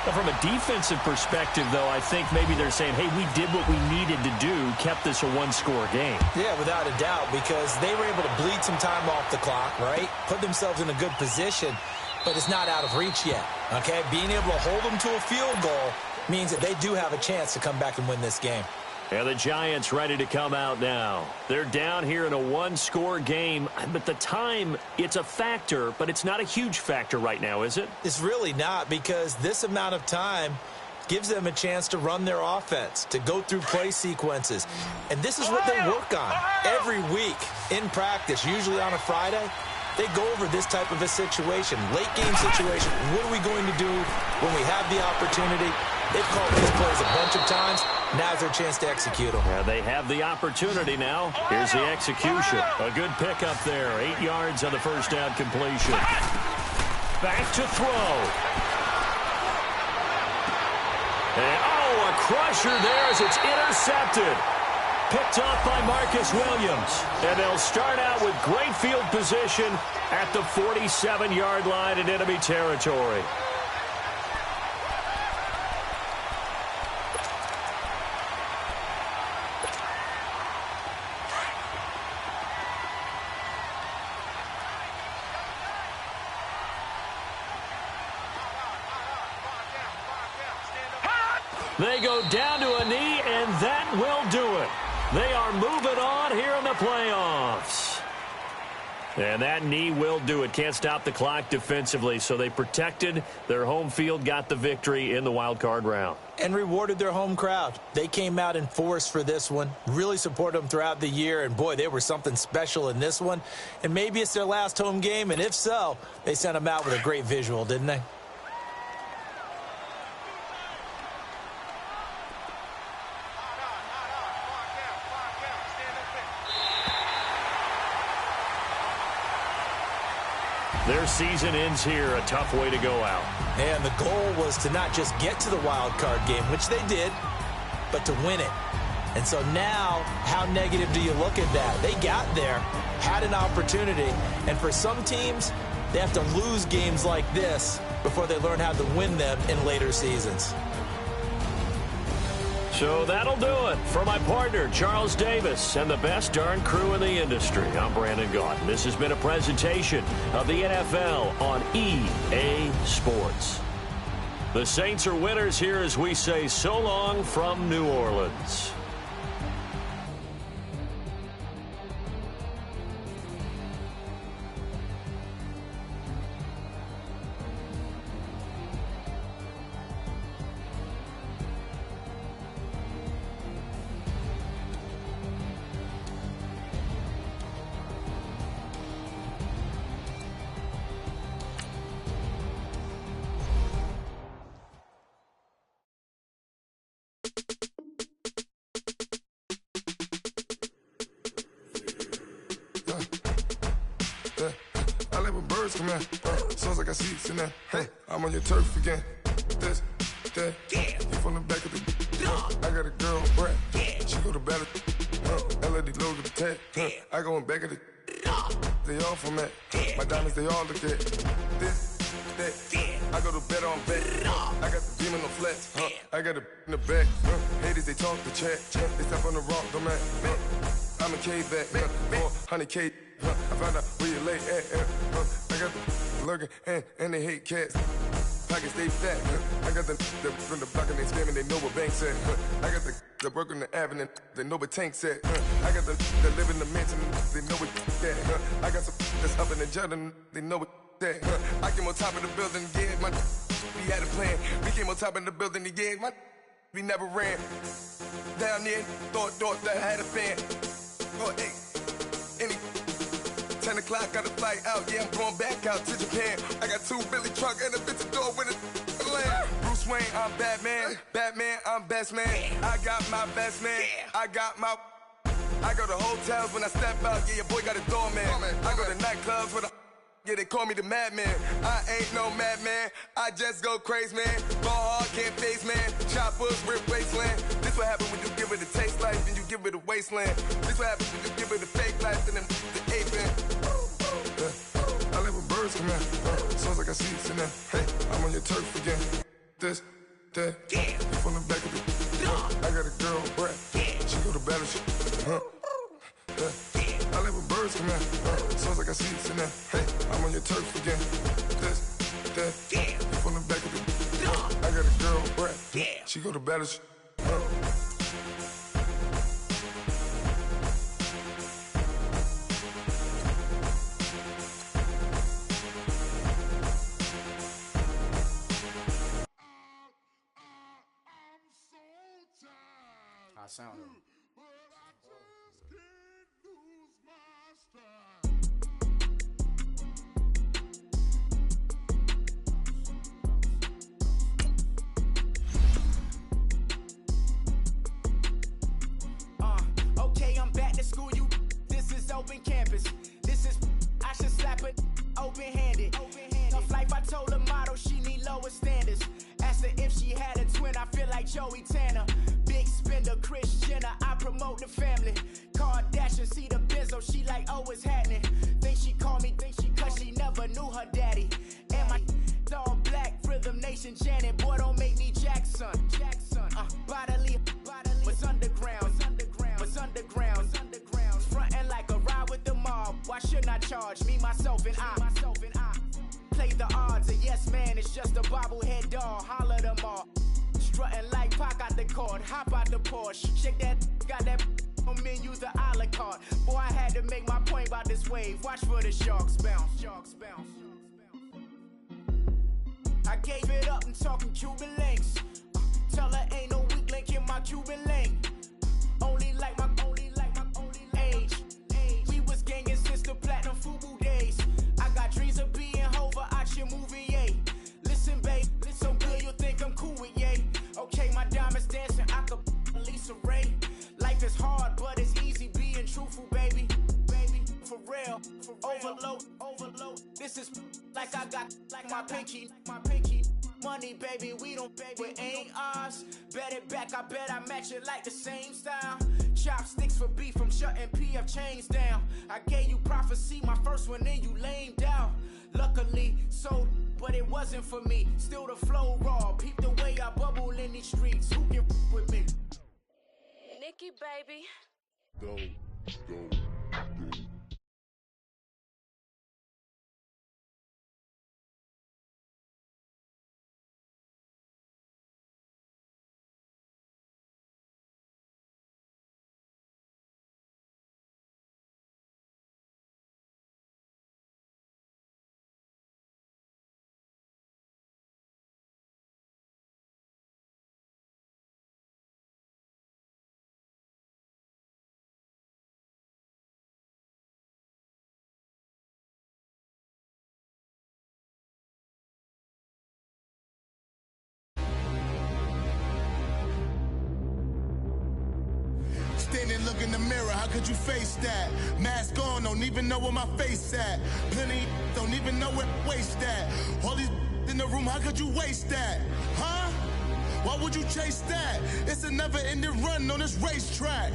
Well, from a defensive perspective, though, I think maybe they're saying, hey, we did what we needed to do, kept this a 1-score game. Yeah, without a doubt, because they were able to bleed some time off the clock, right? Put themselves in a good position, but it's not out of reach yet, okay? Being able to hold them to a field goal means that they do have a chance to come back and win this game. And the Giants ready to come out now. They're down here in a 1-score game, but the time, it's a factor, but it's not a huge factor right now, is it? It's really not, because this amount of time gives them a chance to run their offense, to go through play sequences. And this is what they work on every week in practice, usually on a Friday. They go over this type of a situation, late game situation. What are we going to do when we have the opportunity? They've called these plays a bunch of times. Now's their chance to execute them. Yeah, they have the opportunity now. Here's the execution. A good pickup there. 8 yards on the first down completion. Back to throw. And, a crusher there as it's intercepted. Picked off by Marcus Williams. And they'll start out with great field position at the 47-yard line in enemy territory. They go down to a knee, and that will do it. They are moving on here in the playoffs. And that knee will do it. Can't stop the clock defensively, so they protected their home field, got the victory in the wild card round. And rewarded their home crowd. They came out in force for this one, really supported them throughout the year, and boy, they were something special in this one. And maybe it's their last home game, and if so, they sent them out with a great visual, didn't they? Their season ends here, a tough way to go out. And the goal was to not just get to the wild card game, which they did, but to win it. And so now, how negative do you look at that? They got there, had an opportunity, and for some teams, they have to lose games like this before they learn how to win them in later seasons. So that'll do it. For my partner, Charles Davis, and the best darn crew in the industry, I'm Brandon Gaudin. This has been a presentation of the NFL on EA Sports. The Saints are winners here as we say so long from New Orleans. Sounds like I see it in there. Hey, I'm on your turf again. This, that, yeah. You from the back of the. I got a girl, Brad. Yeah. She go to battle. LED logo the tag. I go in back of the. They all from that. My diamonds, they all look at. This, that. I go to bed on bed. I got the beam in the flats. I got it in the back. Haters, they talk the chat. They step on the rock, the man. I'm a K-back. 400K. I found out where you lay at. I got the lurking and they hate cats. Pockets stay fat. I got the from the block and they scamming, they know what banks at. I got the work on the avenue, they know what tanks at. I got the live in the mansion, they know what that. I got some that's up in the Jordan, they know what that. I came on top of the building, yeah, we had a plan. We came on top of the building, yeah, we never ran. Down there, thought that I had a fan. Oh, hey, any 10 o'clock, got a flight out, yeah, I'm going back out to Japan. I got 2 Billy truck and a bitch door with a land. Bruce Wayne, I'm Batman. Batman, I'm best man. I got my best man. I got my. I go to hotels when I step out, yeah, your boy got a doorman. I go to nightclubs with a. Yeah, they call me the madman. I ain't no madman. I just go crazy, man. Ball hard, can't face, man. Choppers, rip wasteland. This what happen when you give it a taste life and you give it a wasteland. This what happens when you give it a fake life and then the ape in. I live with birds come in. Sounds like I see it in there. Hey, I'm on your turf again. This, that, yeah. You from the back of the. I got a girl, Brad. She go to battle. I live with birds come in. Sounds like I see it in there. Hey, I'm on your turf again. This, that, yeah. You from the back of the. I got a girl, Brad. She go to battle. I sound it. Okay, I'm back to school, you. This is open campus. This is, I should slap it open-handed. Tough life, I told her motto, she need lower standards. Asked her if she had a twin, I feel like Joey Tanner. Big spender, Kris Jenner, I promote the family. Kardashian, see the Benzo, she like, oh, it's happening. Think she called me, cause she never knew her daddy. And my all black, Rhythm Nation, Janet, boy, don't make me Jackson. Bodily, was underground, was underground. Frontin' like a ride with the mob. Why shouldn't I charge me, myself, and I? Play the odds, a yes man, it's just a bobblehead doll. Holler them all. Strutting like Pac out the court, hop out the Porsche. Shake that, got that on menu, the a la carte. Boy, I had to make my point about this wave. Watch for the sharks bounce. I gave it up and talking Cuban links. Tell her ain't no weak link in my Cuban link. Only like my age. We was gangin' since the platinum FUBU days. I got dreams of being Hova out your movie, yay. Listen, babe, so good you'll think I'm cool with yay. Okay, my diamonds dancing, I could Lisa Ray. Life is hard, but it's easy being truthful, baby. For real, overload. This is like I got like my pinky. Money, baby, we don't, baby, it ain't ours. Bet it back, I bet I match it like the same style. Chopsticks for beef from shutting PF chains down. I gave you prophecy, my first one, then you lamed out. Luckily, sold, but it wasn't for me. Still the flow raw, peep the way I bubble in these streets. Who can with me? lucky, baby. Go. Standing, look in the mirror, how could you face that? Mask on, don't even know where my face at. Plenty, don't even know where waste at. All these in the room, how could you waste that? Huh? Why would you chase that? It's a never-ending run on this racetrack.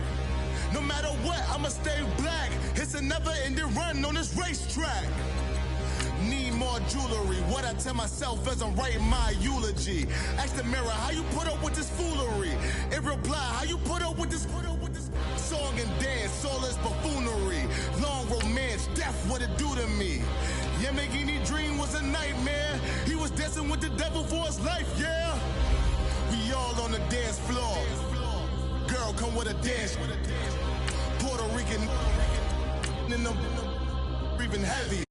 No matter what, I'ma stay black. It's a never-ending run on this racetrack. Need more jewelry. What I tell myself as I'm writing my eulogy. Ask the mirror, how you put up with this foolery? It reply, how you put up with this song and dance, soulless buffoonery. Long romance, death, what it do to me? Yamagini dream was a nightmare. He was dancing with the devil for his life, yeah. We all on the dance floor. Girl, come with a dance. Puerto Rican in the breathing heavy.